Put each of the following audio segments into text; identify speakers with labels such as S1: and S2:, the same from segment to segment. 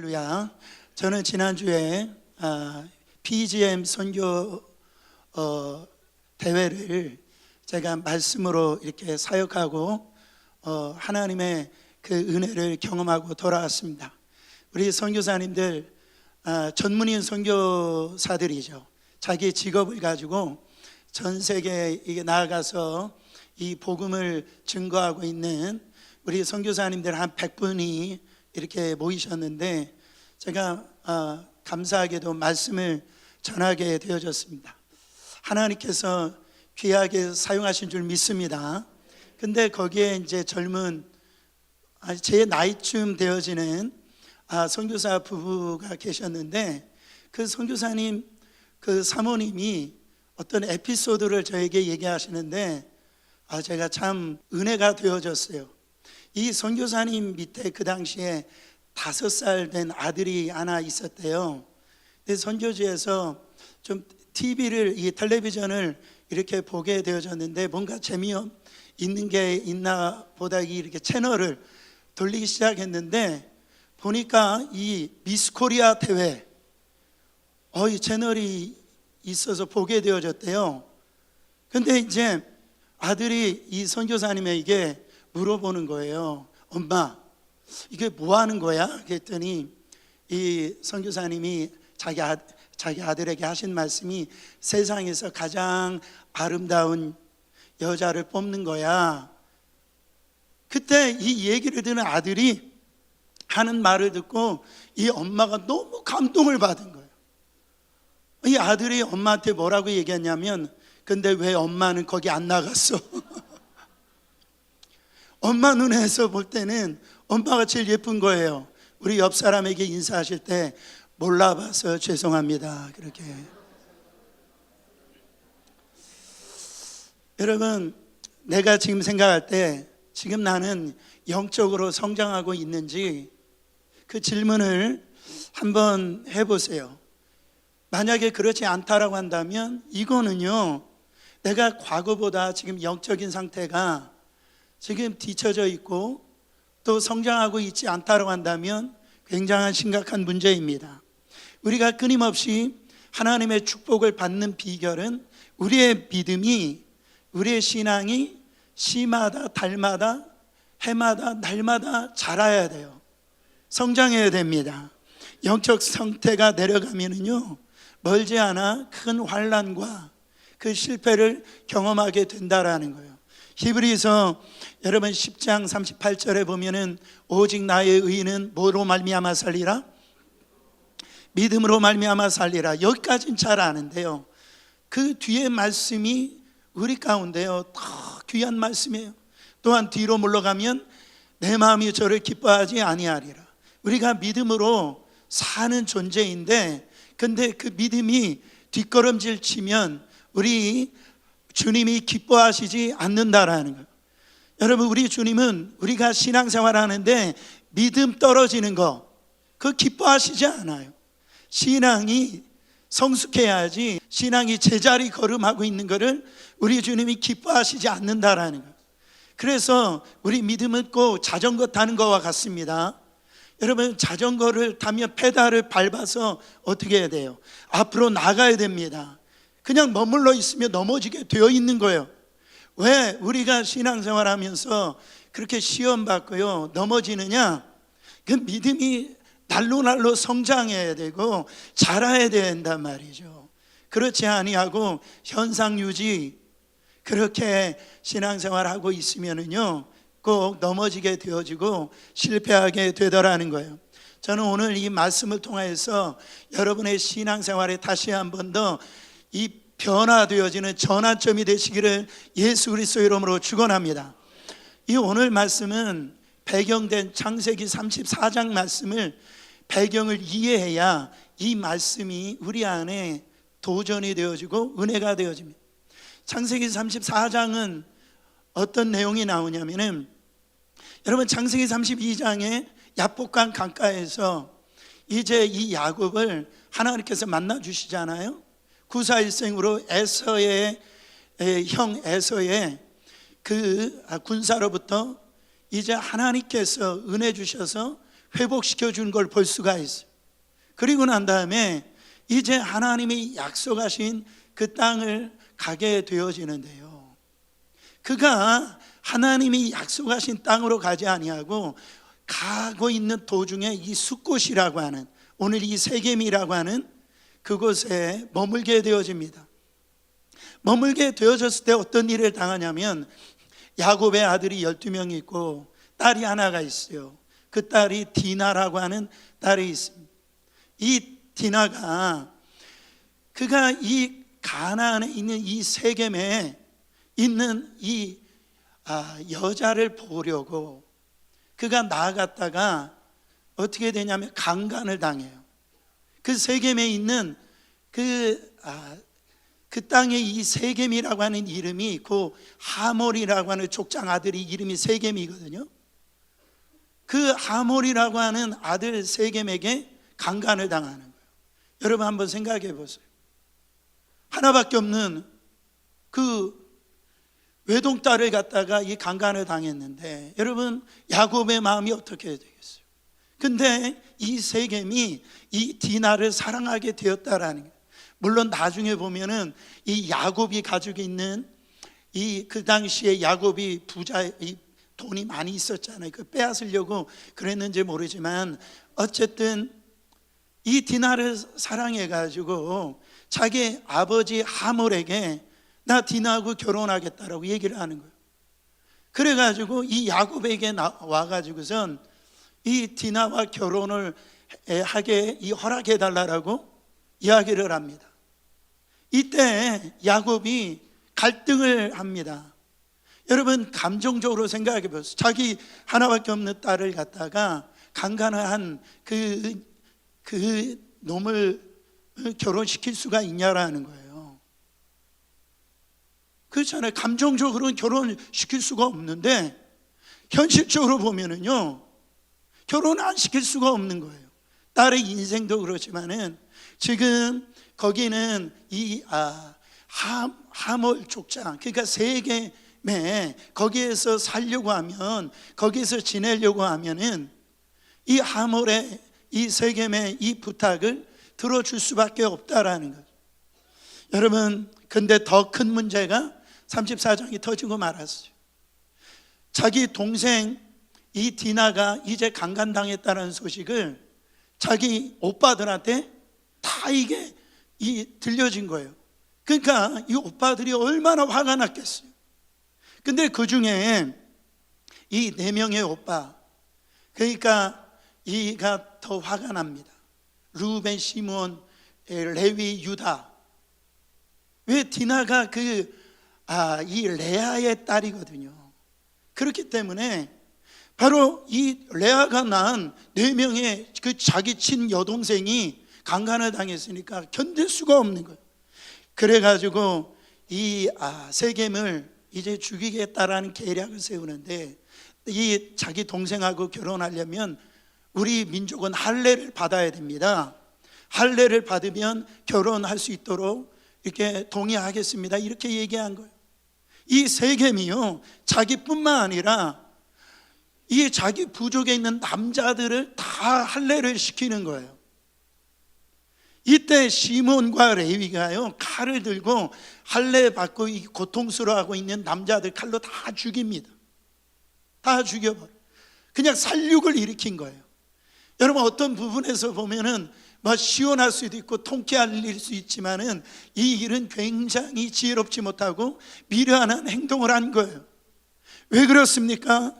S1: 할렐루야. 저는 지난주에 PGM 선교 대회를 제가 말씀으로 이렇게 사역하고 하나님의 그 은혜를 경험하고 돌아왔습니다. 우리 선교사님들 전문인 선교사들이죠. 자기 직업을 가지고 전 세계에 나아가서 이 복음을 증거하고 있는 우리 선교사님들 한 100분이 이렇게 모이셨는데 제가 감사하게도 말씀을 전하게 되어졌습니다. 하나님께서 귀하게 사용하신 줄 믿습니다. 근데 거기에 이제 젊은 제 나이쯤 되어지는 선교사 부부가 계셨는데 그 선교사님 그 사모님이 어떤 에피소드를 저에게 얘기하시는데 제가 참 은혜가 되어졌어요. 이 선교사님 밑에 그 당시에 5살 된 아들이 하나 있었대요. 근데 선교지에서 좀 이 텔레비전을 이렇게 보게 되어졌는데 뭔가 재미있는 게 있나 보다 이렇게 채널을 돌리기 시작했는데 보니까 이 미스 코리아 대회 이 채널이 있어서 보게 되어졌대요. 근데 이제 아들이 이 선교사님에게 물어보는 거예요. 엄마, 이게 뭐 하는 거야? 그랬더니 이 선교사님이 자기 아들에게 하신 말씀이 세상에서 가장 아름다운 여자를 뽑는 거야. 그때 이 얘기를 듣는 아들이 하는 말을 듣고 이 엄마가 너무 감동을 받은 거예요. 이 아들이 엄마한테 뭐라고 얘기했냐면 근데 왜 엄마는 거기 안 나갔어? 엄마 눈에서 볼 때는 엄마가 제일 예쁜 거예요. 우리 옆 사람에게 인사하실 때 몰라봐서 죄송합니다. 그렇게. 여러분, 내가 지금 생각할 때 지금 나는 영적으로 성장하고 있는지 그 질문을 한번 해보세요. 만약에 그렇지 않다라고 한다면 이거는요, 내가 과거보다 지금 영적인 상태가 지금 뒤처져 있고 또 성장하고 있지 않다고 한다면 굉장한 심각한 문제입니다. 우리가 끊임없이 하나님의 축복을 받는 비결은 우리의 믿음이, 우리의 신앙이 시마다 달마다 해마다 날마다 자라야 돼요. 성장해야 됩니다. 영적 상태가 내려가면은요 멀지 않아 큰 환난과 그 실패를 경험하게 된다라는 거예요. 히브리서 여러분 10장 38절에 보면은 오직 나의 의인은 뭐로 말미암아 살리라? 믿음으로 말미암아 살리라. 여기까지는 잘 아는데요, 그 뒤에 말씀이 우리 가운데요 더 귀한 말씀이에요. 또한 뒤로 물러가면 내 마음이 저를 기뻐하지 아니하리라. 우리가 믿음으로 사는 존재인데 근데 그 믿음이 뒷걸음질 치면 우리 주님이 기뻐하시지 않는다라는 거예요. 여러분, 우리 주님은 우리가 신앙생활 하는데 믿음 떨어지는 거 그거 기뻐하시지 않아요. 신앙이 성숙해야지 신앙이 제자리 걸음하고 있는 것을 우리 주님이 기뻐하시지 않는다라는 거예요. 그래서 우리 믿음은 꼭 자전거 타는 것과 같습니다. 여러분, 자전거를 타면 페달을 밟아서 어떻게 해야 돼요? 앞으로 나가야 됩니다. 그냥 머물러 있으면 넘어지게 되어 있는 거예요. 왜 우리가 신앙생활 하면서 그렇게 시험 받고요 넘어지느냐? 그 믿음이 날로 성장해야 되고 자라야 된단 말이죠. 그렇지 아니하고 현상 유지 그렇게 신앙생활하고 있으면은요 꼭 넘어지게 되어지고 실패하게 되더라는 거예요. 저는 오늘 이 말씀을 통해서 여러분의 신앙생활에 다시 한 번 더 이 변화되어지는 전환점이 되시기를 예수 그리스도 이름으로 축원합니다. 이 오늘 말씀은 배경된 창세기 34장 말씀을 배경을 이해해야 이 말씀이 우리 안에 도전이 되어지고 은혜가 되어집니다. 창세기 34장은 어떤 내용이 나오냐면은 여러분, 창세기 32장에 야복강 강가에서 이제 이 야곱을 하나님께서 만나 주시잖아요. 구사일생으로 에서의 형 에서의 그 군사로부터 이제 하나님께서 은혜 주셔서 회복시켜 준 걸 볼 수가 있어요. 그리고 난 다음에 이제 하나님이 약속하신 그 땅을 가게 되어지는데요, 그가 하나님이 약속하신 땅으로 가지 아니하고 가고 있는 도중에 이 숫곳이라고 하는, 오늘 이 세겜이라고 하는 그곳에 머물게 되어집니다. 머물게 되어졌을 때 어떤 일을 당하냐면, 야곱의 아들이 12명이 있고 딸이 하나가 있어요. 그 딸이 디나라고 하는 딸이 있습니다. 이 디나가, 그가 이 가나안에 있는 이 세겜에 있는 이 여자를 보려고 그가 나아갔다가 어떻게 되냐면 강간을 당해요. 그 세겜에 있는 그 땅에 이 세겜이라고 하는 이름이 있고, 하몰이라고 하는 족장 아들이 이름이 세겜이거든요. 그 하몰이라고 하는 아들 세겜에게 강간을 당하는 거예요. 여러분 한번 생각해 보세요. 하나밖에 없는 그 외동딸을 갖다가 이 강간을 당했는데, 여러분 야곱의 마음이 어떻게 되겠어요? 근데 이 세겜이 이 디나를 사랑하게 되었다라는 거예요. 물론 나중에 보면은 이 야곱이 가지고 있는 그 당시에 야곱이 돈이 많이 있었잖아요. 그 빼앗으려고 그랬는지 모르지만 어쨌든 이 디나를 사랑해 가지고 자기 아버지 하몰에게 나 디나하고 결혼하겠다라고 얘기를 하는 거예요. 그래 가지고 이 야곱에게 와 가지고선 이 디나와 결혼을 하게 허락해 달라라고 이야기를 합니다. 이때 야곱이 갈등을 합니다. 여러분 감정적으로 생각해 보세요. 자기 하나밖에 없는 딸을 갖다가 강간을 한 그 놈을 결혼시킬 수가 있냐라는 거예요. 그렇잖아요. 감정적으로는 결혼시킬 수가 없는데 현실적으로 보면은요, 결혼 안 시킬 수가 없는 거예요. 딸의 인생도 그렇지만은 지금 거기는 이 하몰 족장, 그러니까 세겜에 거기에서 살려고 하면, 거기에서 지내려고 하면은 이 하몰의 이 세겜의 이 부탁을 들어줄 수밖에 없다라는 거죠. 여러분, 근데 더 큰 문제가 34장이 터지고 말았어요. 자기 동생 이 디나가 이제 강간당했다는 소식을 자기 오빠들한테 다 이게 들려진 거예요. 그러니까 이 오빠들이 얼마나 화가 났겠어요. 근데 그 중에 이 4명의 오빠, 그러니까 이가 더 화가 납니다. 루벤, 시몬, 레위, 유다. 왜? 디나가 이 레아의 딸이거든요. 그렇기 때문에 바로 이 레아가 낳은 4명의 그 자기 친 여동생이 강간을 당했으니까 견딜 수가 없는 거예요. 그래가지고 이 세겜을 이제 죽이겠다라는 계략을 세우는데, 이 자기 동생하고 결혼하려면 우리 민족은 할례를 받아야 됩니다. 할례를 받으면 결혼할 수 있도록 이렇게 동의하겠습니다. 이렇게 얘기한 거예요. 이 세겜이요, 자기뿐만 아니라 이 자기 부족에 있는 남자들을 다 할례를 시키는 거예요. 이때 시몬과 레위가요, 칼을 들고 할례 받고 이 고통스러워하고 있는 남자들 칼로 다 죽입니다. 다 죽여버려. 그냥 살육을 일으킨 거예요. 여러분 어떤 부분에서 보면은 시원할 수도 있고 통쾌할 수 있지만은 이 일은 굉장히 지혜롭지 못하고 미련한 행동을 한 거예요. 왜 그렇습니까?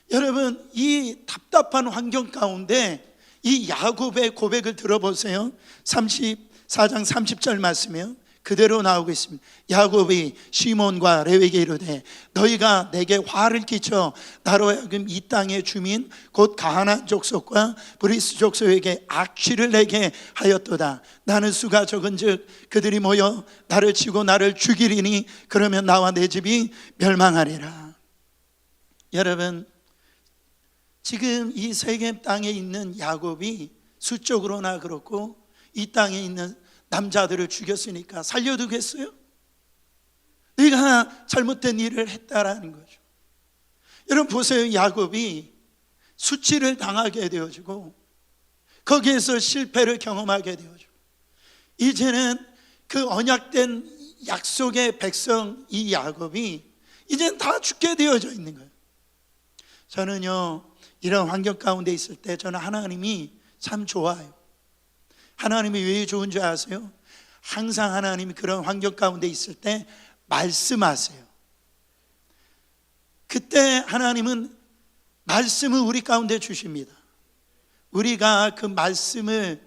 S1: 여러분 이 답답한 환경 가운데 이 야곱의 고백을 들어보세요. 34장 30절 말씀이요, 그대로 나오고 있습니다. 야곱이 시몬과 레위에게 이르되 너희가 내게 화를 끼쳐 나로 하여금 이 땅의 주민 곧 가나안 족속과 브리스 족속에게 악취를 내게 하였도다. 나는 수가 적은즉 그들이 모여 나를 치고 나를 죽이리니 그러면 나와 내 집이 멸망하리라. 여러분 지금 이 세겜 땅에 있는 야곱이 수적으로나 그렇고 이 땅에 있는 남자들을 죽였으니까 살려두겠어요? 네가 잘못된 일을 했다라는 거죠. 여러분 보세요. 야곱이 수치를 당하게 되어지고 거기에서 실패를 경험하게 되어지고 이제는 그 언약된 약속의 백성 이 야곱이 이제는 다 죽게 되어져 있는 거예요. 저는요 이런 환경 가운데 있을 때 저는 하나님이 참 좋아요. 하나님이 왜 좋은 줄 아세요? 항상 하나님이 그런 환경 가운데 있을 때 말씀하세요. 그때 하나님은 말씀을 우리 가운데 주십니다. 우리가 그 말씀을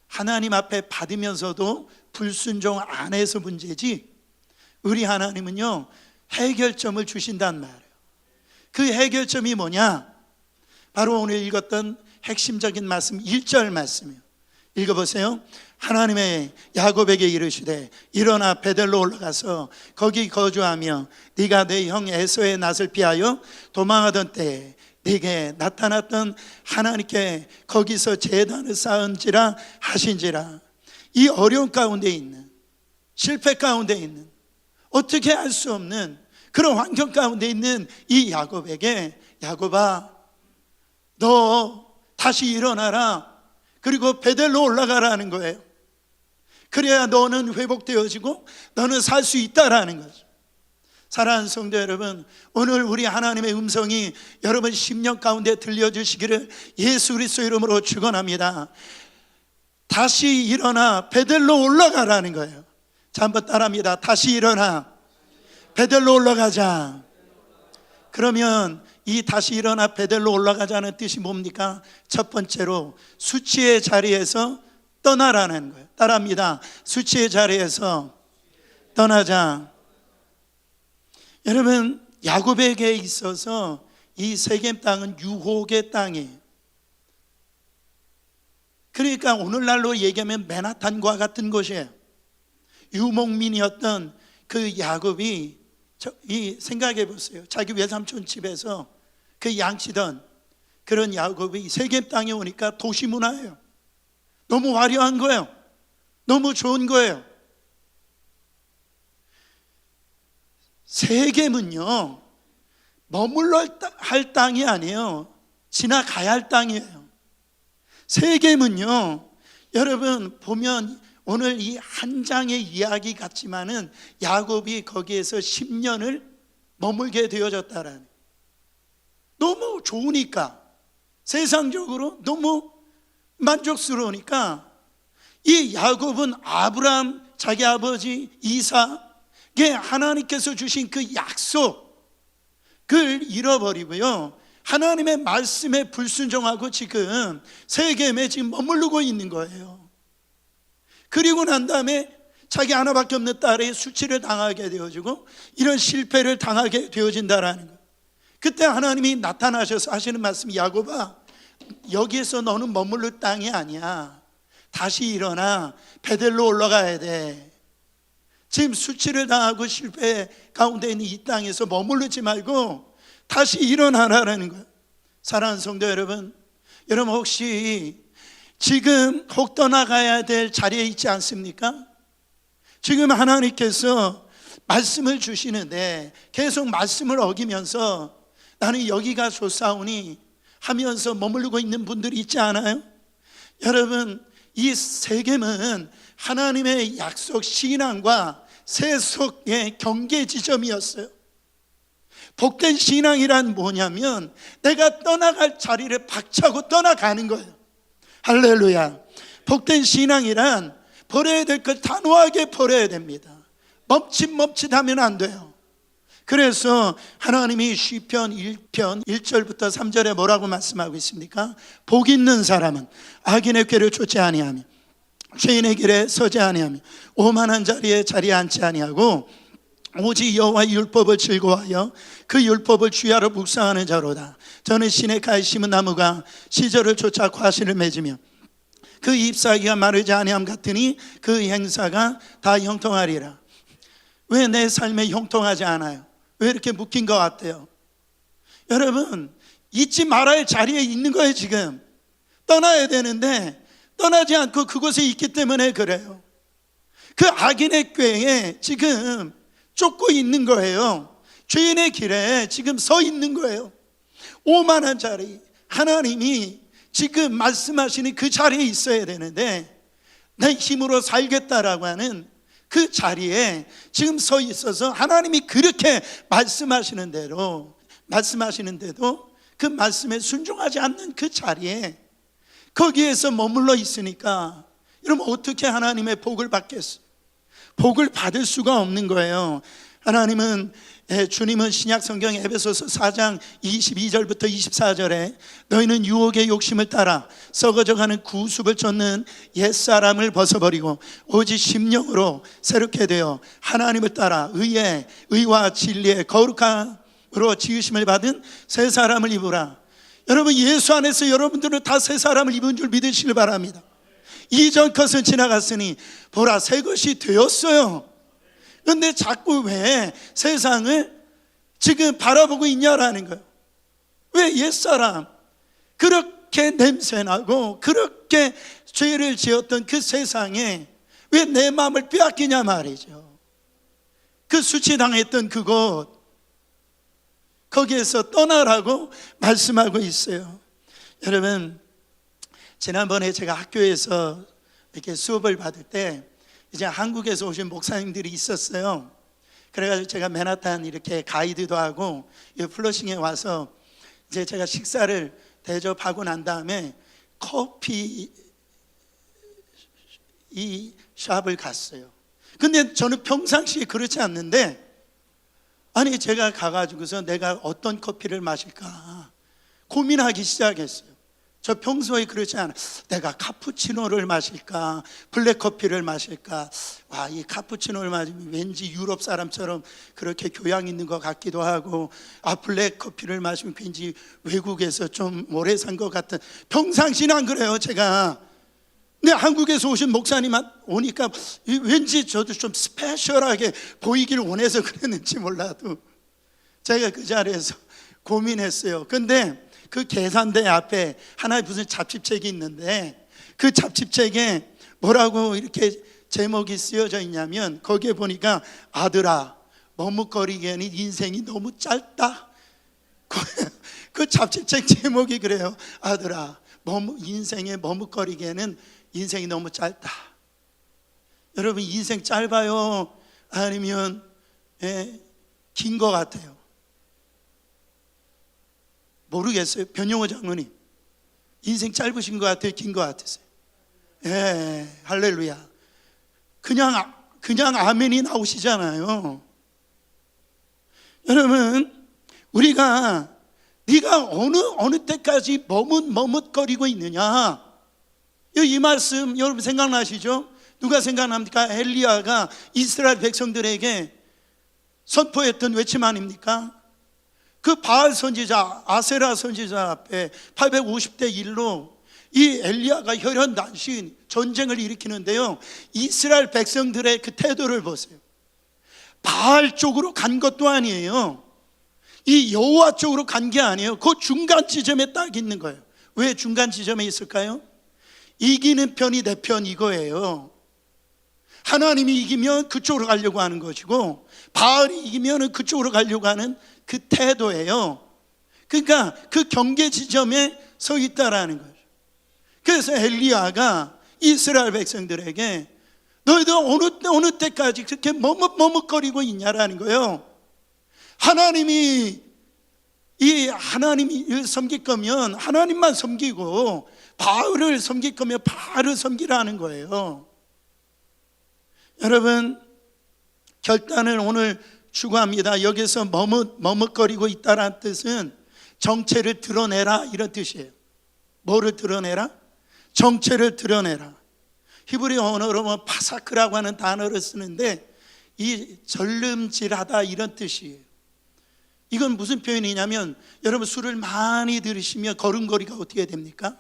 S1: 하나님 앞에 받으면서도 불순종 안 해서 문제지, 우리 하나님은요 해결점을 주신단 말이에요. 그 해결점이 뭐냐? 바로 오늘 읽었던 핵심적인 말씀 1절 말씀이에요. 읽어보세요. 하나님의 야곱에게 이르시되 일어나 베델로 올라가서 거기 거주하며 네가 내 형 에서의 낯을 피하여 도망하던 때에 네게 나타났던 하나님께 거기서 제단을 쌓은지라 하신지라. 이 어려운 가운데 있는, 실패 가운데 있는, 어떻게 할 수 없는 그런 환경 가운데 있는 이 야곱에게, 야곱아 너 다시 일어나라, 그리고 베델로 올라가라는 거예요. 그래야 너는 회복되어지고 너는 살 수 있다라는 거죠. 사랑하는 성도 여러분, 오늘 우리 하나님의 음성이 여러분 심령 가운데 들려주시기를 예수 그리스도 이름으로 축원합니다. 다시 일어나 베델로 올라가라는 거예요. 자, 한번 따라합니다. 다시 일어나 베델로 올라가자. 그러면 이 다시 일어나 베델로 올라가자는 뜻이 뭡니까? 첫 번째로 수치의 자리에서 떠나라는 거예요. 따라합니다. 수치의 자리에서 떠나자. 여러분, 야곱에게 있어서 이 세겜 땅은 유혹의 땅이에요. 그러니까 오늘날로 얘기하면 맨하탄과 같은 곳이에요. 유목민이었던 그 야곱이, 생각해 보세요. 자기 외삼촌 집에서 그 양치던 그런 야곱이 세겜 땅에 오니까 도시 문화예요. 너무 화려한 거예요. 너무 좋은 거예요. 세겜은요 머물러 할 땅이 아니에요. 지나가야 할 땅이에요. 세겜은요 여러분 보면 오늘 이 한 장의 이야기 같지만은 야곱이 거기에서 10년을 머물게 되어졌다라는, 너무 좋으니까, 세상적으로 너무 만족스러우니까 이 야곱은 아브라함 자기 아버지 이삭에 하나님께서 주신 그 약속을 잃어버리고요 하나님의 말씀에 불순종하고 지금 세겜에 지금 머무르고 있는 거예요. 그리고 난 다음에 자기 하나밖에 없는 딸의 수치를 당하게 되어지고 이런 실패를 당하게 되어진다라는 거예요. 그때 하나님이 나타나셔서 하시는 말씀이, 야곱아 여기에서 너는 머무를 땅이 아니야. 다시 일어나 베델로 올라가야 돼. 지금 수치를 당하고 실패 가운데 있는 이 땅에서 머무르지 말고 다시 일어나라는 거예요. 사랑하는 성도 여러분, 여러분 혹시 지금 혹 떠나가야 될 자리에 있지 않습니까? 지금 하나님께서 말씀을 주시는데 계속 말씀을 어기면서 나는 여기가 좋사오니 하면서 머무르고 있는 분들이 있지 않아요? 여러분, 이 세겜은 하나님의 약속 신앙과 세속의 경계 지점이었어요. 복된 신앙이란 뭐냐면 내가 떠나갈 자리를 박차고 떠나가는 거예요. 할렐루야. 복된 신앙이란 버려야 될 걸 단호하게 버려야 됩니다. 멈칫멈칫하면 안 돼요. 그래서 하나님이 시편 1편 1절부터 3절에 뭐라고 말씀하고 있습니까? 복 있는 사람은 악인의 꾀를 쫓지 아니하며 죄인의 길에 서지 아니하며 오만한 자리에 자리에 앉지 아니하고 오직 여호와의 율법을 즐거워하여 그 율법을 주야로 묵상하는 자로다. 저는 신의 가에 심은 나무가 시절을 쫓아 과실을 맺으며 그 잎사귀가 마르지 아니함 같으니 그 행사가 다 형통하리라. 왜 내 삶에 형통하지 않아요? 왜 이렇게 묶인 것 같아요? 여러분, 잊지 말아야 할 자리에 있는 거예요. 지금 떠나야 되는데 떠나지 않고 그곳에 있기 때문에 그래요. 그 악인의 꾀에 지금 쫓고 있는 거예요. 죄인의 길에 지금 서 있는 거예요. 오만한 자리, 하나님이 지금 말씀하시는 그 자리에 있어야 되는데 내 힘으로 살겠다라고 하는 그 자리에 지금 서 있어서 하나님이 그렇게 말씀하시는 대로 말씀하시는데도 그 말씀에 순종하지 않는 그 자리에 거기에서 머물러 있으니까 여러분 어떻게 하나님의 복을 받겠어요? 복을 받을 수가 없는 거예요. 하나님은 주님은 신약성경 에베소서 4장 22절부터 24절에 너희는 유혹의 욕심을 따라 썩어져가는 구습을 쫓는 옛사람을 벗어버리고 오직 심령으로 새롭게 되어 하나님을 따라 의와 진리의 거룩함으로 지으심을 받은 새 사람을 입으라. 여러분 예수 안에서 여러분들은 다 새 사람을 입은 줄 믿으시길 바랍니다. 이전 것은 지나갔으니 보라 새 것이 되었어요. 그런데 자꾸 왜 세상을 지금 바라보고 있냐라는 거예요. 왜 옛사람 그렇게 냄새나고 그렇게 죄를 지었던 그 세상에 왜 내 마음을 빼앗기냐 말이죠. 그 수치당했던 그곳 거기에서 떠나라고 말씀하고 있어요. 여러분 지난번에 제가 학교에서 이렇게 수업을 받을 때 이제 한국에서 오신 목사님들이 있었어요. 그래가지고 제가 맨하탄 이렇게 가이드도 하고 플러싱에 와서 이제 제가 식사를 대접하고 난 다음에 커피 이 샵을 갔어요. 근데 저는 평상시에 그렇지 않는데 아니 제가 가가지고서 내가 어떤 커피를 마실까 고민하기 시작했어요. 저 평소에 그렇지 않아. 내가 카푸치노를 마실까 블랙커피를 마실까. 와, 이 카푸치노를 마시면 왠지 유럽 사람처럼 그렇게 교양 있는 것 같기도 하고 블랙커피를 마시면 왠지 외국에서 좀 오래 산 것 같은. 평상시는 안 그래요 제가. 근데 한국에서 오신 목사님 오니까 왠지 저도 좀 스페셜하게 보이길 원해서 그랬는지 몰라도 제가 그 자리에서 고민했어요. 근데 그 계산대 앞에 하나의 무슨 잡지책이 있는데 그 잡지책에 뭐라고 이렇게 제목이 쓰여져 있냐면 거기에 보니까 아들아 머뭇거리기에는 인생이 너무 짧다. 그 잡지책 제목이 그래요. 아들아 인생에 머뭇거리기에는 인생이 너무 짧다. 여러분 인생 짧아요? 아니면 긴 것 같아요? 모르겠어요. 변용호 장로님 인생 짧으신 것 같아요? 긴 것 같으세요? 할렐루야. 그냥 아멘이 나오시잖아요. 여러분 우리가 네가 어느 때까지 머뭇거리고 있느냐. 이 말씀 여러분 생각나시죠? 누가 생각납니까? 엘리야가 이스라엘 백성들에게 선포했던 외침 아닙니까? 그 바알 선지자 아세라 선지자 앞에 850대 1로 이 엘리야가 혈연단신 전쟁을 일으키는데요, 이스라엘 백성들의 그 태도를 보세요. 바알 쪽으로 간 것도 아니에요. 이 여호와 쪽으로 간 게 아니에요. 그 중간 지점에 딱 있는 거예요. 왜 중간 지점에 있을까요? 이기는 편이 내 편 이거예요. 하나님이 이기면 그쪽으로 가려고 하는 것이고 바알이 이기면 그쪽으로 가려고 하는 그 태도예요. 그러니까 그 경계 지점에 서 있다라는 거죠. 그래서 엘리야가 이스라엘 백성들에게 너희들 어느 때까지 그렇게 머뭇거리고 있냐라는 거예요. 하나님이 섬길 거면 하나님만 섬기고 바알을 섬길 거면 바알을 섬기라는 거예요. 여러분 결단을 오늘 추구합니다. 여기서 머뭇거리고 있다라는 뜻은 정체를 드러내라 이런 뜻이에요. 뭐를 드러내라? 정체를 드러내라. 히브리 언어로 파사크라고 하는 단어를 쓰는데 이 절름질하다 이런 뜻이에요. 이건 무슨 표현이냐면 여러분 술을 많이 들으시면 걸음걸이가 어떻게 됩니까?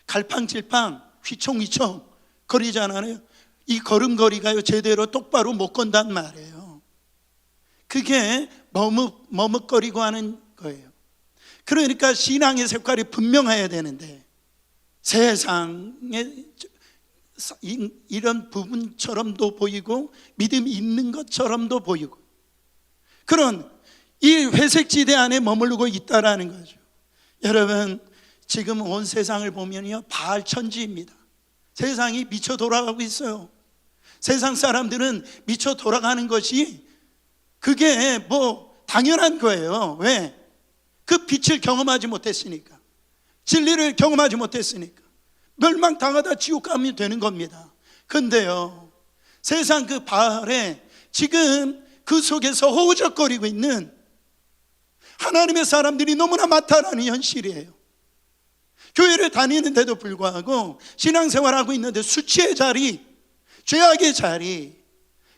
S1: 갈팡질팡 휘청휘청 거리잖아요. 이 걸음걸이가요 제대로 똑바로 못 건단 말이에요. 그게 머뭇거리고 하는 거예요. 그러니까 신앙의 색깔이 분명해야 되는데 세상에 이런 부분처럼도 보이고 믿음이 있는 것처럼도 보이고 그런 이 회색지대 안에 머무르고 있다라는 거죠. 여러분 지금 온 세상을 보면요, 바알 천지입니다. 세상이 미쳐 돌아가고 있어요. 세상 사람들은 미쳐 돌아가는 것이 그게 뭐 당연한 거예요. 왜? 그 빛을 경험하지 못했으니까, 진리를 경험하지 못했으니까 멸망당하다 지옥 가면 되는 겁니다. 근데요, 세상 그 바알에 지금 그 속에서 허우적거리고 있는 하나님의 사람들이 너무나 많다라는 현실이에요. 교회를 다니는데도 불구하고 신앙생활하고 있는데 수치의 자리, 죄악의 자리,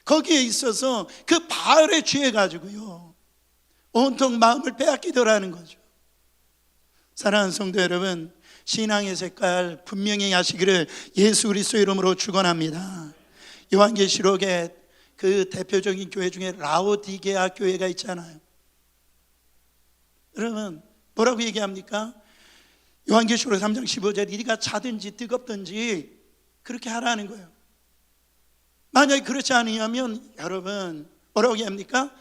S1: 거기에 있어서 그 바알에 취해가지고요 온통 마음을 빼앗기더라는 거죠. 사랑하는 성도 여러분, 신앙의 색깔 분명히 하시기를 예수 그리스도 이름으로 축원합니다. 요한계시록에 그 대표적인 교회 중에 라오디게아 교회가 있잖아요. 여러분 뭐라고 얘기합니까? 요한계시록 3장 15절에 네가 차든지 뜨겁든지 그렇게 하라는 거예요. 만약에 그렇지 않으면 여러분 뭐라고 얘기합니까?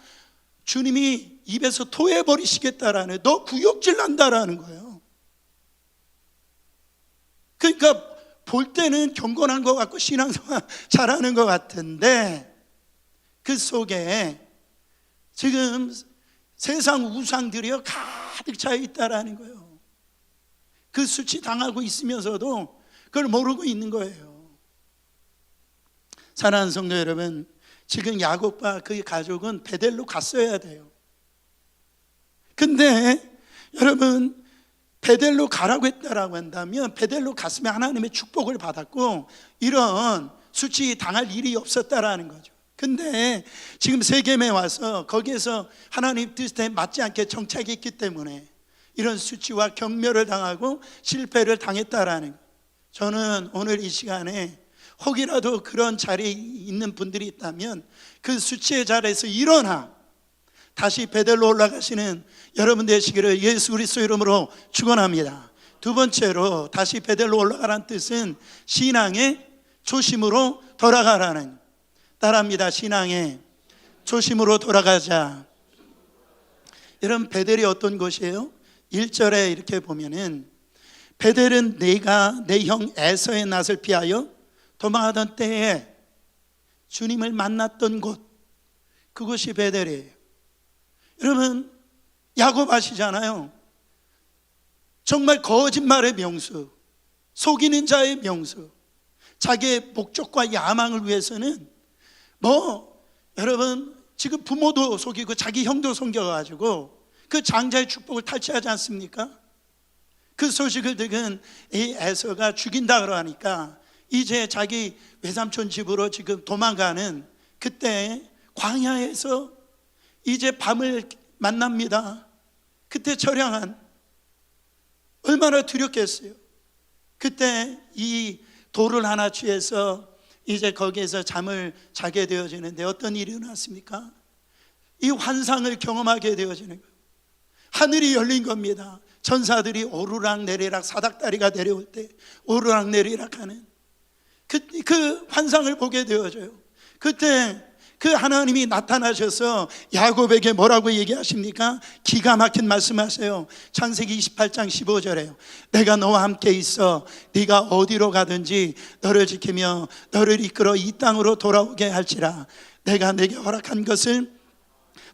S1: 주님이 입에서 토해버리시겠다라는, 너 구역질 난다라는 거예요. 그러니까 볼 때는 경건한 것 같고 신앙생활 잘하는 것 같은데 그 속에 지금 세상 우상들이요 가득 차 있다라는 거예요. 그 수치 당하고 있으면서도 그걸 모르고 있는 거예요. 사랑하는 성도 여러분, 지금 야곱과 그의 가족은 베델로 갔어야 돼요. 근데 여러분 베델로 가라고 했다라고 한다면 베델로 갔으면 하나님의 축복을 받았고 이런 수치 당할 일이 없었다라는 거죠. 근데 지금 세겜에 와서 거기에서 하나님 뜻에 맞지 않게 정착했기 때문에 이런 수치와 경멸을 당하고 실패를 당했다라는 거예요. 저는 오늘 이 시간에 혹이라도 그런 자리에 있는 분들이 있다면 그 수치의 자리에서 일어나 다시 베델로 올라가시는 여러분 되시기를 예수 그리스도 이름으로 축원합니다. 두 번째로 다시 베델로 올라가라는 뜻은 신앙의 초심으로 돌아가라는, 따라합니다. 신앙의 초심으로 돌아가자. 여러분 베델이 어떤 곳이에요? 1절에 이렇게 보면은 베델은 내가 내 형 에서의 낯을 피하여 도망하던 때에 주님을 만났던 곳, 그곳이 베델이에요. 여러분 야곱 아시잖아요. 정말 거짓말의 명수, 속이는 자의 명수, 자기의 목적과 야망을 위해서는 여러분 지금 부모도 속이고 자기 형도 속여가지고 그 장자의 축복을 탈취하지 않습니까? 그 소식을 듣은 이 에서가 죽인다 그러니까 이제 자기 외삼촌 집으로 지금 도망가는 그때 광야에서 이제 밤을 만납니다. 그때 처량한, 얼마나 두렵겠어요. 그때 이 돌을 하나 취해서 이제 거기에서 잠을 자게 되어지는데 어떤 일이 일어났습니까? 이 환상을 경험하게 되어지는 거예요. 하늘이 열린 겁니다. 천사들이 오르락 내리락, 사닥다리가 내려올 때 오르락 내리락 하는 그 환상을 보게 되어져요. 그때 그 하나님이 나타나셔서 야곱에게 뭐라고 얘기하십니까? 기가 막힌 말씀하세요. 창세기 28장 15절에요. 내가 너와 함께 있어 네가 어디로 가든지 너를 지키며 너를 이끌어 이 땅으로 돌아오게 할지라. 내가 내게 허락한 것을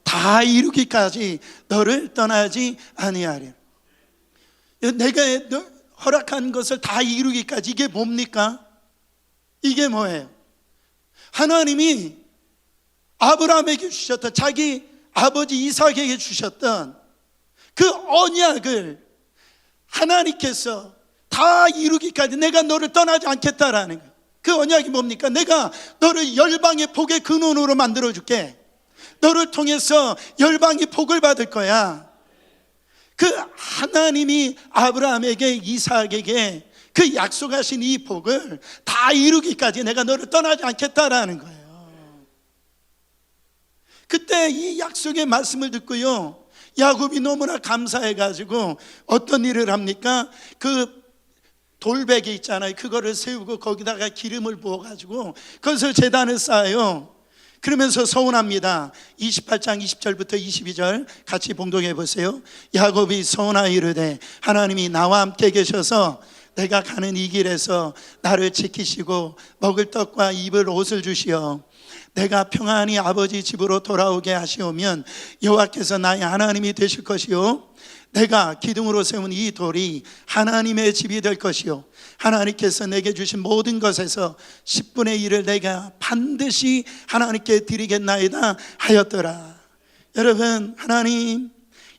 S1: 다 이루기까지 너를 떠나지 아니하리라. 내가 허락한 것을 다 이루기까지, 이게 뭡니까? 이게 뭐예요? 하나님이 아브라함에게 주셨던, 자기 아버지 이삭에게 주셨던 그 언약을 하나님께서 다 이루기까지 내가 너를 떠나지 않겠다라는 거예요. 그 언약이 뭡니까? 내가 너를 열방의 복의 근원으로 만들어줄게. 너를 통해서 열방이 복을 받을 거야. 그 하나님이 아브라함에게, 이삭에게 그 약속하신 이 복을 다 이루기까지 내가 너를 떠나지 않겠다라는 거예요. 그때 이 약속의 말씀을 듣고요, 야곱이 너무나 감사해가지고 어떤 일을 합니까? 그 돌베개 있잖아요. 그거를 세우고 거기다가 기름을 부어가지고 그것을 제단을 쌓아요. 그러면서 서운합니다. 28장 20절부터 22절 같이 봉독해 보세요. 야곱이 서운하여 이르되 하나님이 나와 함께 계셔서 내가 가는 이 길에서 나를 지키시고 먹을 떡과 입을 옷을 주시어 내가 평안히 아버지 집으로 돌아오게 하시오면 여호와께서 나의 하나님이 되실 것이요 내가 기둥으로 세운 이 돌이 하나님의 집이 될 것이요 하나님께서 내게 주신 모든 것에서 10분의 1을 내가 반드시 하나님께 드리겠나이다 하였더라. 여러분, 하나님,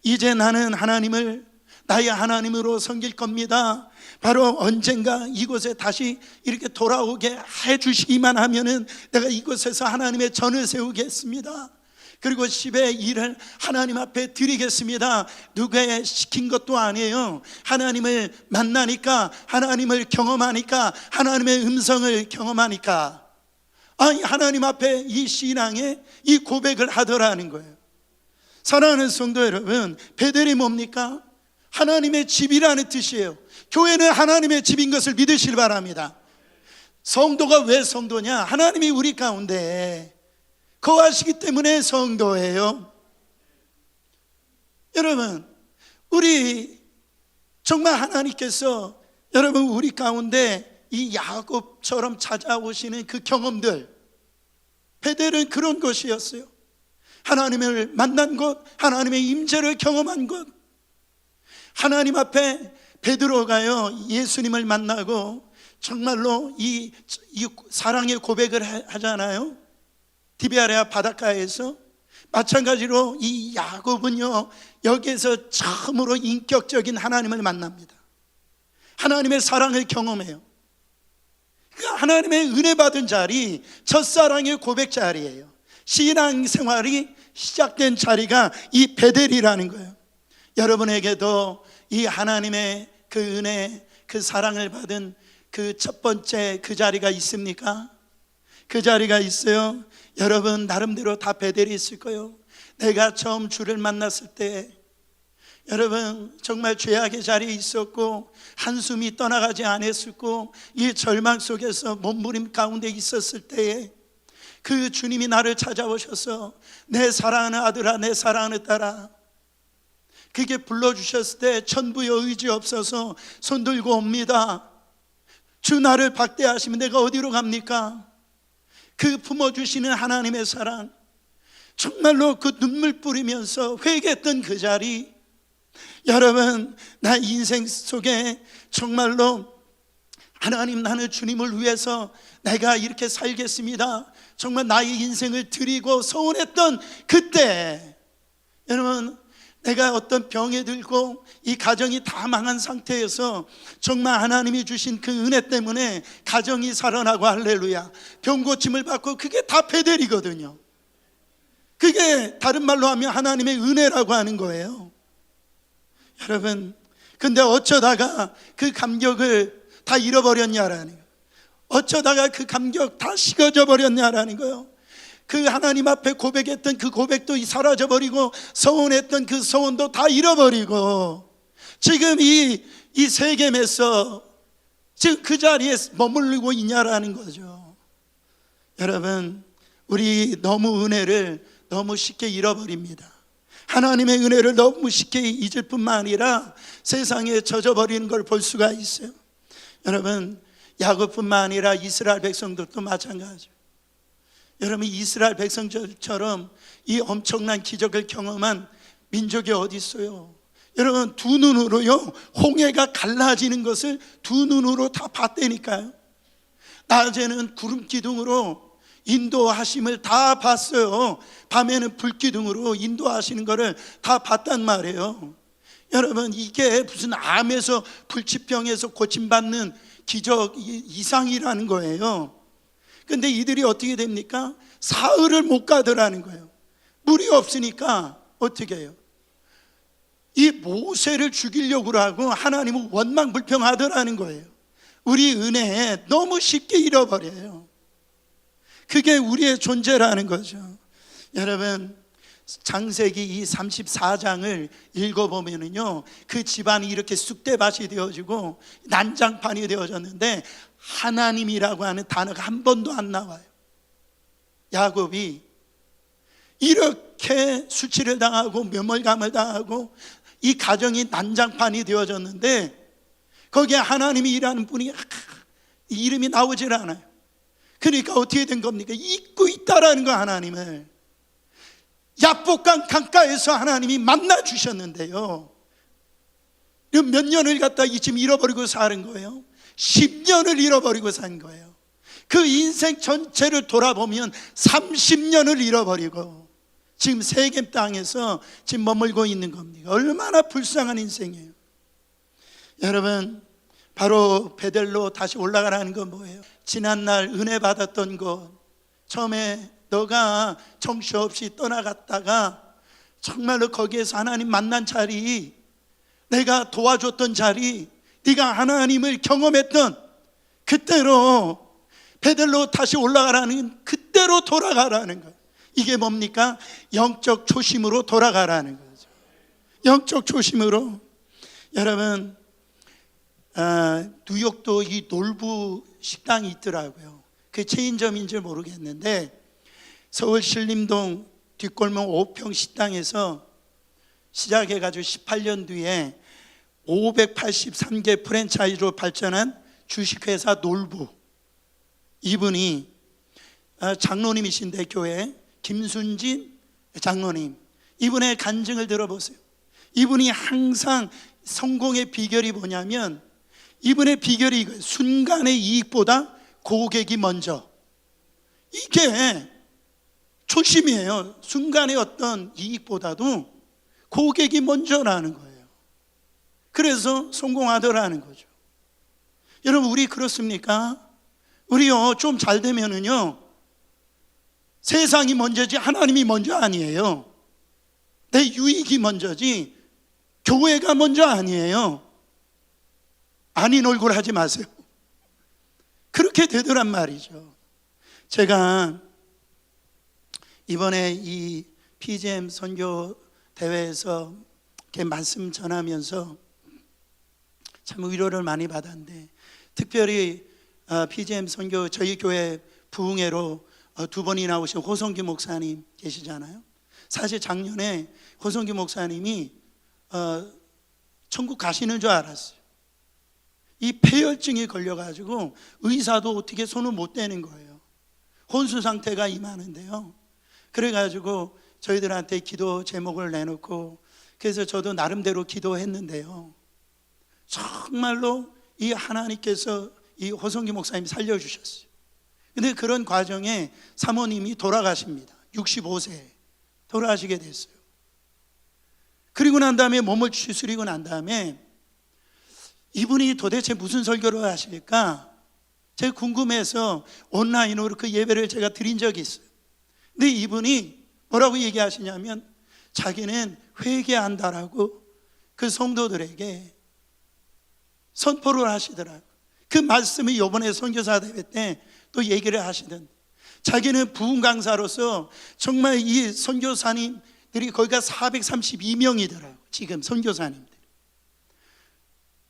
S1: 이제 나는 하나님을 나의 하나님으로 섬길 겁니다. 바로 언젠가 이곳에 다시 이렇게 돌아오게 해주시기만 하면은 내가 이곳에서 하나님의 전을 세우겠습니다. 그리고 10의 1을 하나님 앞에 드리겠습니다. 누가 시킨 것도 아니에요. 하나님을 만나니까, 하나님을 경험하니까, 하나님의 음성을 경험하니까 하나님 앞에 이 신앙의 이 고백을 하더라는 거예요. 사랑하는 성도 여러분, 베델이 뭡니까? 하나님의 집이라는 뜻이에요. 교회는 하나님의 집인 것을 믿으시길 바랍니다. 성도가 왜 성도냐? 하나님이 우리 가운데 거하시기 때문에 성도예요. 여러분, 우리 정말 하나님께서 여러분 우리 가운데 이 야곱처럼 찾아오시는 그 경험들, 베델은 그런 곳이었어요. 하나님을 만난 곳, 하나님의 임재를 경험한 곳. 하나님 앞에 베드로가요 예수님을 만나고 정말로 이 사랑의 고백을 하잖아요. 디베아레아 바닷가에서. 마찬가지로 이 야곱은요 여기에서 처음으로 인격적인 하나님을 만납니다. 하나님의 사랑을 경험해요. 그 하나님의 은혜 받은 자리, 첫사랑의 고백 자리예요. 신앙생활이 시작된 자리가 이 베델이라는 거예요. 여러분에게도 이 하나님의 그 은혜, 그 사랑을 받은 그 첫 번째 그 자리가 있습니까? 그 자리가 있어요. 여러분 나름대로 다 베델이 있을 거예요. 내가 처음 주를 만났을 때 여러분 정말 죄악의 자리에 있었고 한숨이 떠나가지 않았었고 이 절망 속에서 몸부림 가운데 있었을 때에 그 주님이 나를 찾아오셔서 내 사랑하는 아들아, 내 사랑하는 딸아, 그게 불러주셨을 때 천부의 의지 없어서 손 들고 옵니다. 주 나를 박대하시면 내가 어디로 갑니까? 그 품어주시는 하나님의 사랑, 정말로 그 눈물 뿌리면서 회개했던 그 자리. 여러분, 나 인생 속에 정말로 하나님, 나는 주님을 위해서 내가 이렇게 살겠습니다, 정말 나의 인생을 드리고 서운했던 그때, 여러분 내가 어떤 병에 들고 이 가정이 다 망한 상태에서 정말 하나님이 주신 그 은혜 때문에 가정이 살아나고 할렐루야 병 고침을 받고, 그게 다 베델이거든요. 그게 다른 말로 하면 하나님의 은혜라고 하는 거예요. 여러분, 근데 어쩌다가 그 감격을 다 잃어버렸냐라는 거예요. 어쩌다가 그 감격 다 식어져 버렸냐라는 거예요. 그 하나님 앞에 고백했던 그 고백도 사라져버리고 서운했던 그 서운도 다 잃어버리고 지금 이 세겜에서 지금 그 자리에 머물고 있냐라는 거죠. 여러분, 우리 너무 은혜를 너무 쉽게 잃어버립니다. 하나님의 은혜를 너무 쉽게 잊을 뿐만 아니라 세상에 젖어버리는 걸 볼 수가 있어요. 여러분, 야곱뿐만 아니라 이스라엘 백성들도 마찬가지예요. 여러분, 이스라엘 백성들처럼 이 엄청난 기적을 경험한 민족이 어디 있어요? 여러분, 두 눈으로요 홍해가 갈라지는 것을 두 눈으로 다 봤다니까요. 낮에는 구름 기둥으로 인도하심을 다 봤어요. 밤에는 불기둥으로 인도하시는 것을 다 봤단 말이에요. 여러분, 이게 무슨 암에서 불치병에서 고침받는 기적 이상이라는 거예요. 근데 이들이 어떻게 됩니까? 사흘을 못 가더라는 거예요. 물이 없으니까 어떻게 해요? 이 모세를 죽이려고 하고 하나님은 원망불평하더라는 거예요. 우리 은혜에 너무 쉽게 잃어버려요. 그게 우리의 존재라는 거죠. 여러분, 창세기 이 34장을 읽어보면은요 그 집안이 이렇게 쑥대밭이 되어지고 난장판이 되어졌는데 하나님이라고 하는 단어가 한 번도 안 나와요. 야곱이 이렇게 수치를 당하고 면mol감을 당하고 이 가정이 난장판이 되어졌는데 거기에 하나님이 일하는 분이 이름이 나오질 않아요. 그러니까 어떻게 된 겁니까? 잊고 있다라는 거. 하나님을 야복강 강가에서 하나님이 만나 주셨는데요, 몇 년을 갖다 지금 잃어버리고 사는 거예요. 10년을 잃어버리고 산 거예요. 그 인생 전체를 돌아보면 30년을 잃어버리고 지금 세겜 땅에서 지금 머물고 있는 겁니다. 얼마나 불쌍한 인생이에요. 여러분, 바로 베델로 다시 올라가라는 건 뭐예요? 지난날 은혜 받았던 것, 처음에 너가 정신없이 떠나갔다가 정말로 거기에서 하나님 만난 자리, 내가 도와줬던 자리, 네가 하나님을 경험했던 그때로 베델로 다시 올라가라는, 그때로 돌아가라는 거예요. 이게 뭡니까? 영적 초심으로 돌아가라는 거죠. 영적 초심으로. 여러분, 뉴욕도 이 놀부 식당이 있더라고요. 그 체인점인지 모르겠는데 서울 신림동 뒷골목 5평 식당에서 시작해가지고 18년 뒤에 583개 프랜차이즈로 발전한 주식회사 놀부, 이분이 장로님이신데 교회 김순진 장로님, 이분의 간증을 들어보세요. 이분이 항상 성공의 비결이 뭐냐면, 이분의 비결이 이거예요. 순간의 이익보다 고객이 먼저. 이게 초심이에요. 순간의 어떤 이익보다도 고객이 먼저라는 거예요. 그래서 성공하더라는 거죠. 여러분, 우리 그렇습니까? 우리요, 좀 잘 되면은요, 세상이 먼저지 하나님이 먼저 아니에요. 내 유익이 먼저지 교회가 먼저 아니에요. 아닌 얼굴 하지 마세요. 그렇게 되더란 말이죠. 제가 이번에 이 PGM 선교 대회에서 이렇게 말씀 전하면서 참 위로를 많이 받았는데, 특별히 PGM 선교 저희 교회 부흥회로 두 번이나 오신 호성규 목사님 계시잖아요. 사실 작년에 호성규 목사님이 천국 가시는 줄 알았어요. 이 폐혈증이 걸려가지고 의사도 어떻게 손을 못 대는 거예요. 혼수 상태가 임하는데요. 그래가지고 저희들한테 기도 제목을 내놓고, 그래서 저도 나름대로 기도했는데요, 정말로 이 하나님께서 이 호성기 목사님 살려주셨어요. 근데 그런 과정에 사모님이 돌아가십니다. 65세에 돌아가시게 됐어요. 그리고 난 다음에 몸을 추스리고 난 다음에 이분이 도대체 무슨 설교를 하실까 제가 궁금해서 온라인으로 그 예배를 제가 드린 적이 있어요. 근데 이분이 뭐라고 얘기하시냐면, 자기는 회개한다라고 그 성도들에게 선포를 하시더라고요. 그 말씀이 이번에 선교사 대회 때 또 얘기를 하시던, 자기는 부흥 강사로서 정말 이 선교사님들이 거기가 432명이더라고요. 지금 선교사님들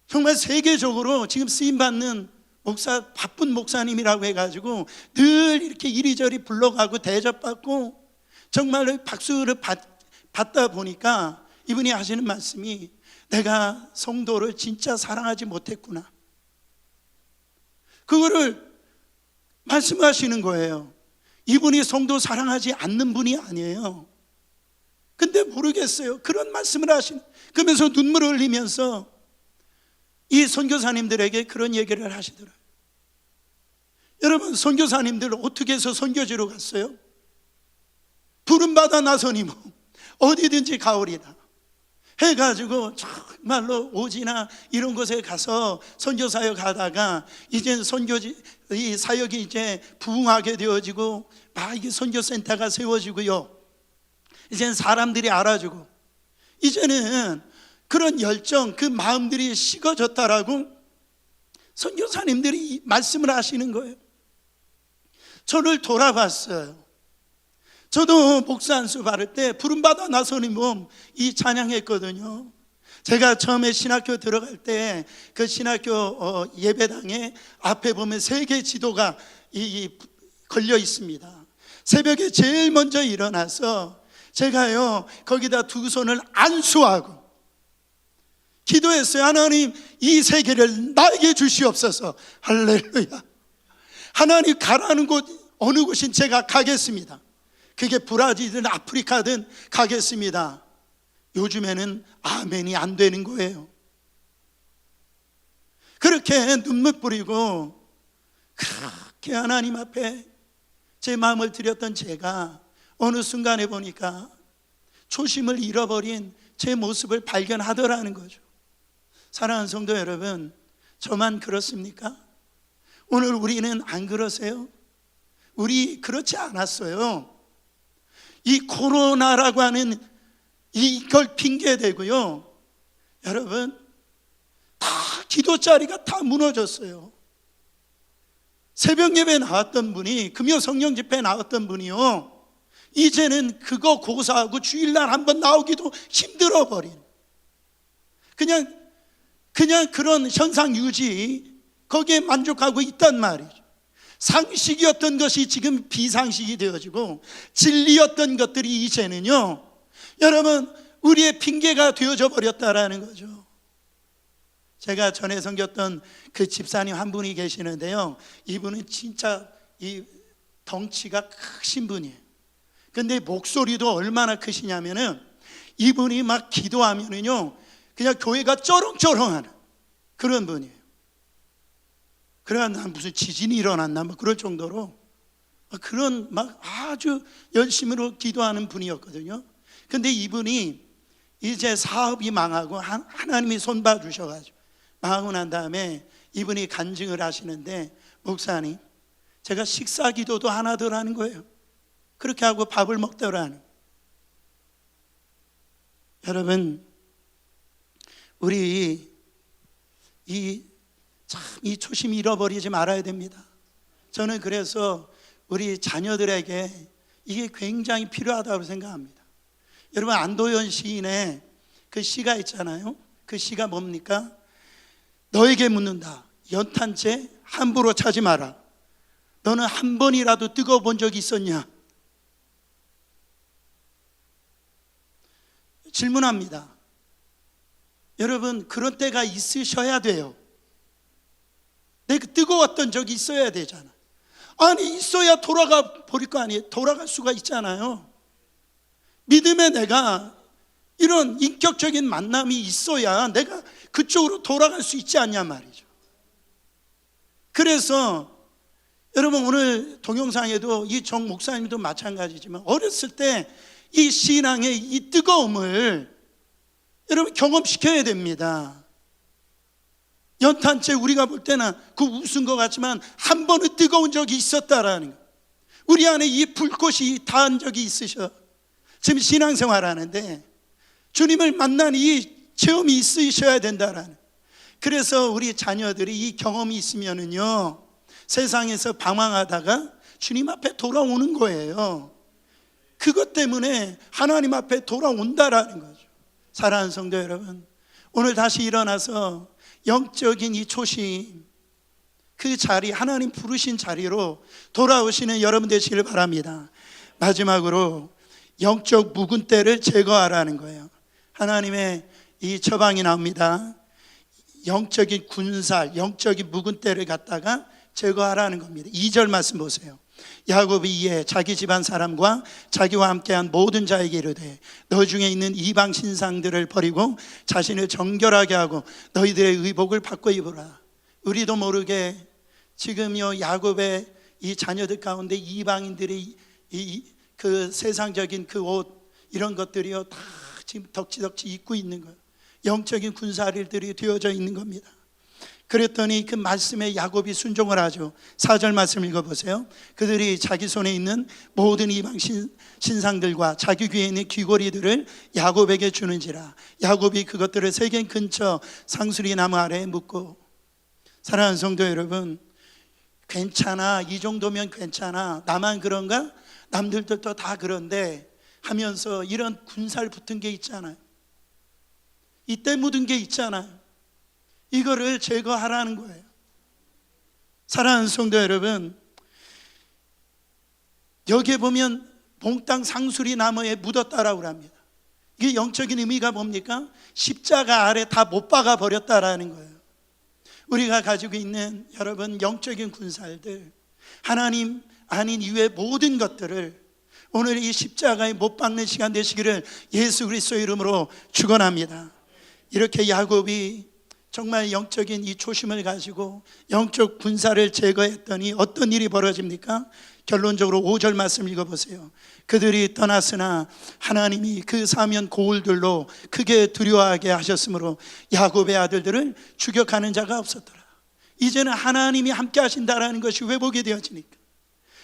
S1: 정말 세계적으로 지금 쓰임받는 목사, 바쁜 목사님이라고 해가지고 늘 이렇게 이리저리 불러가고 대접받고 정말 박수를 받다 보니까 이분이 하시는 말씀이, 내가 성도를 진짜 사랑하지 못했구나, 그거를 말씀하시는 거예요. 이분이 성도 사랑하지 않는 분이 아니에요. 근데 모르겠어요, 그런 말씀을 하시는, 그러면서 눈물을 흘리면서 이 선교사님들에게 그런 얘기를 하시더라고요. 여러분, 선교사님들 어떻게 해서 선교지로 갔어요? 부름받아 나서니 뭐 어디든지 가오리다 해가지고 정말로 오지나 이런 곳에 가서 선교사역 하다가 이제 선교지 이 사역이 이제 부흥하게 되어지고 막 이게 선교센터가 세워지고요, 이제는 사람들이 알아주고, 이제는 그런 열정, 그 마음들이 식어졌다라고 선교사님들이 말씀을 하시는 거예요. 저를 돌아봤어요. 저도 목사 안수 받을 때 부름받아 나서는 몸 이 찬양했거든요. 제가 처음에 신학교 들어갈 때 그 신학교 예배당에 앞에 보면 세계 지도가 걸려 있습니다. 새벽에 제일 먼저 일어나서 제가요 거기다 두 손을 안수하고 기도했어요. 하나님, 이 세계를 나에게 주시옵소서. 할렐루야. 하나님, 가라는 곳 어느 곳인 제가 가겠습니다. 그게 브라질이든 아프리카든 가겠습니다. 요즘에는 아멘이 안 되는 거예요. 그렇게 눈물 뿌리고 그렇게 하나님 앞에 제 마음을 드렸던 제가 어느 순간에 보니까 초심을 잃어버린 제 모습을 발견하더라는 거죠. 사랑하는 성도 여러분, 저만 그렇습니까? 오늘 우리는 안 그러세요? 우리 그렇지 않았어요. 이 코로나라고 하는 이걸 핑계대고요, 여러분, 다 기도 자리가 다 무너졌어요. 새벽 예배에 나왔던 분이, 금요 성령 집회에 나왔던 분이요, 이제는 그거 고사하고 주일날 한번 나오기도 힘들어 버린, 그냥 그런 현상 유지, 거기에 만족하고 있단 말이죠. 상식이었던 것이 지금 비상식이 되어지고 진리였던 것들이 이제는요, 여러분, 우리의 핑계가 되어져 버렸다라는 거죠. 제가 전에 섬겼던 그 집사님 한 분이 계시는데요, 이분은 진짜 이 덩치가 크신 분이에요. 근데 목소리도 얼마나 크시냐면은 이분이 막 기도하면은요 그냥 교회가 쩌렁쩌렁하는 그런 분이에요. 그래야 난 무슨 지진이 일어났나 뭐 그럴 정도로 그런 막 아주 열심으로 기도하는 분이었거든요. 근데 이분이 이제 사업이 망하고 하나님이 손봐 주셔가지고 망하고 난 다음에 이분이 간증을 하시는데, 목사님, 제가 식사 기도도 하나 더 하는 거예요. 그렇게 하고 밥을 먹더라는. 여러분, 우리 이 초심 잃어버리지 말아야 됩니다. 저는 그래서 우리 자녀들에게 이게 굉장히 필요하다고 생각합니다. 여러분, 안도현 시인의 그 시가 있잖아요. 그 시가 뭡니까? 너에게 묻는다. 연탄재 함부로 차지 마라. 너는 한 번이라도 뜨거워 본 적이 있었냐? 질문합니다. 여러분, 그런 때가 있으셔야 돼요. 내가 뜨거웠던 적이 있어야 되잖아. 아니, 있어야 돌아가 버릴 거 아니에요. 돌아갈 수가 있잖아요. 믿음의 내가 이런 인격적인 만남이 있어야 내가 그쪽으로 돌아갈 수 있지 않냐 말이죠. 그래서 여러분, 오늘 동영상에도 이 정 목사님도 마찬가지지만 어렸을 때 이 신앙의 이 뜨거움을 여러분 경험시켜야 됩니다. 연탄재 우리가 볼 때는 그 웃은 것 같지만 한 번은 뜨거운 적이 있었다라는 거. 우리 안에 이 불꽃이 닿은 적이 있으셔. 지금 신앙생활 하는데 주님을 만난 이 체험이 있으셔야 된다라는. 그래서 우리 자녀들이 이 경험이 있으면은요, 세상에서 방황하다가 주님 앞에 돌아오는 거예요. 그것 때문에 하나님 앞에 돌아온다라는 거죠. 사랑하는 성도 여러분, 오늘 다시 일어나서 영적인 이 초심, 그 자리, 하나님 부르신 자리로 돌아오시는 여러분 되시길 바랍니다. 마지막으로 영적 묵은 때를 제거하라는 거예요. 하나님의 이 처방이 나옵니다. 영적인 군살, 영적인 묵은 때를 갖다가 제거하라는 겁니다. 2절 말씀 보세요. 야곱이 이에 자기 집안 사람과 자기와 함께한 모든 자에게 이르되 너 중에 있는 이방 신상들을 버리고 자신을 정결하게 하고 너희들의 의복을 바꿔 입으라. 우리도 모르게 지금요, 야곱의 이 자녀들 가운데 이방인들이 그 세상적인 그 옷, 이런 것들이요 다 지금 덕지덕지 입고 있는 거예요. 영적인 군사들이 되어져 있는 겁니다. 그랬더니 그 말씀에 야곱이 순종을 하죠. 4절 말씀 읽어보세요. 그들이 자기 손에 있는 모든 이방 신상들과 자기 귀에 있는 귀고리들을 야곱에게 주는지라. 야곱이 그것들을 세겜 근처 상수리 나무 아래에 묻고. 사랑하는 성도 여러분, 괜찮아, 이 정도면 괜찮아, 나만 그런가? 남들도 다 그런데 하면서 이런 군살 붙은 게 있잖아요. 이때 묻은 게 있잖아요. 이거를 제거하라는 거예요. 사랑하는 성도 여러분, 여기에 보면 몽땅 상수리 나무에 묻었다라고 합니다. 이게 영적인 의미가 뭡니까? 십자가 아래 다 못 박아 버렸다라는 거예요. 우리가 가지고 있는 여러분 영적인 군살들, 하나님 아닌 이외의 모든 것들을 오늘 이 십자가에 못 박는 시간 되시기를 예수 그리스도의 이름으로 축원합니다. 이렇게 야곱이 정말 영적인 이 초심을 가지고 영적 군사를 제거했더니 어떤 일이 벌어집니까? 결론적으로 5절 말씀 읽어보세요. 그들이 떠났으나 하나님이 그 사면 고울들로 크게 두려워하게 하셨으므로 야곱의 아들들을 추격하는 자가 없었더라. 이제는 하나님이 함께 하신다라는 것이 회복이 되어지니까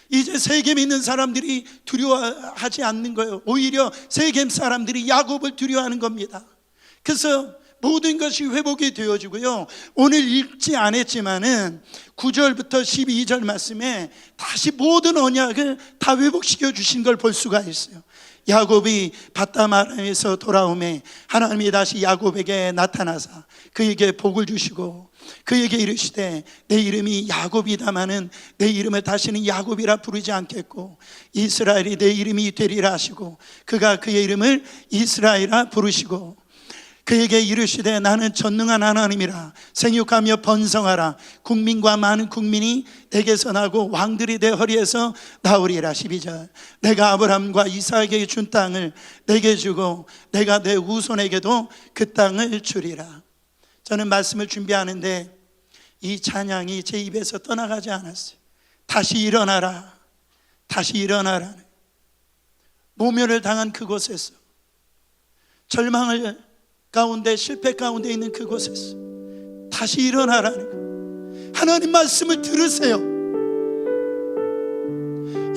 S1: 이제 세겜에 있는 사람들이 두려워하지 않는 거예요. 오히려 세겜 사람들이 야곱을 두려워하는 겁니다. 그래서 모든 것이 회복이 되어지고요, 오늘 읽지 않았지만은 9절부터 12절 말씀에 다시 모든 언약을 다 회복시켜 주신 걸 볼 수가 있어요. 야곱이 밧다마람에서 돌아오매 하나님이 다시 야곱에게 나타나사 그에게 복을 주시고 그에게 이르시되 내 이름이 야곱이다마는 내 이름을 다시는 야곱이라 부르지 않겠고 이스라엘이 내 이름이 되리라 하시고 그가 그의 이름을 이스라엘이라 부르시고 그에게 이르시되 나는 전능한 하나님이라 생육하며 번성하라 국민과 많은 국민이 내게서 나고 왕들이 내 허리에서 나오리라. 12절 내가 아브라함과 이삭에게 준 땅을 내게 주고 내가 내 후손에게도 그 땅을 주리라. 저는 말씀을 준비하는데 이 찬양이 제 입에서 떠나가지 않았어요. 다시 일어나라, 다시 일어나라. 모멸을 당한 그곳에서, 절망을 가운데, 실패 가운데 있는 그곳에서 다시 일어나라는 거예요. 하나님 말씀을 들으세요.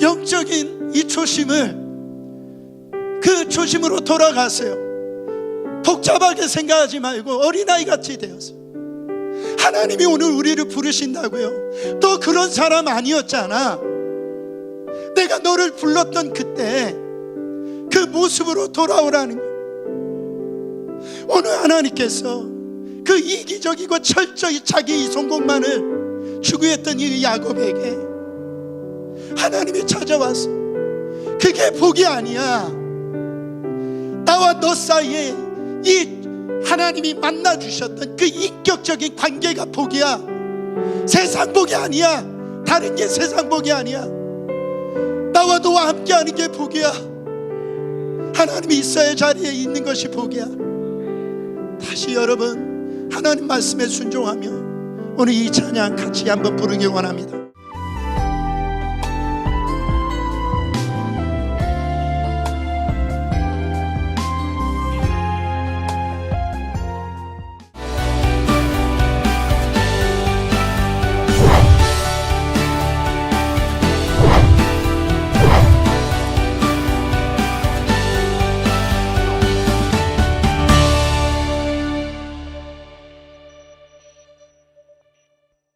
S1: 영적인 이 초심을, 그 초심으로 돌아가세요. 복잡하게 생각하지 말고 어린아이같이 되어서 하나님이 오늘 우리를 부르신다고요. 너 그런 사람 아니었잖아. 내가 너를 불렀던 그때 그 모습으로 돌아오라는 거예요. 오늘 하나님께서 그 이기적이고 철저히 자기 성공만을 추구했던 이 야곱에게 하나님이 찾아와서 그게 복이 아니야. 나와 너 사이에 이 하나님이 만나 주셨던 그 인격적인 관계가 복이야. 세상 복이 아니야. 다른 게 세상 복이 아니야. 나와 너와 함께하는 게 복이야. 하나님이 있어야 자리에 있는 것이 복이야. 다시 여러분 하나님 말씀에 순종하며 오늘 이 찬양 같이 한번 부르기 원합니다.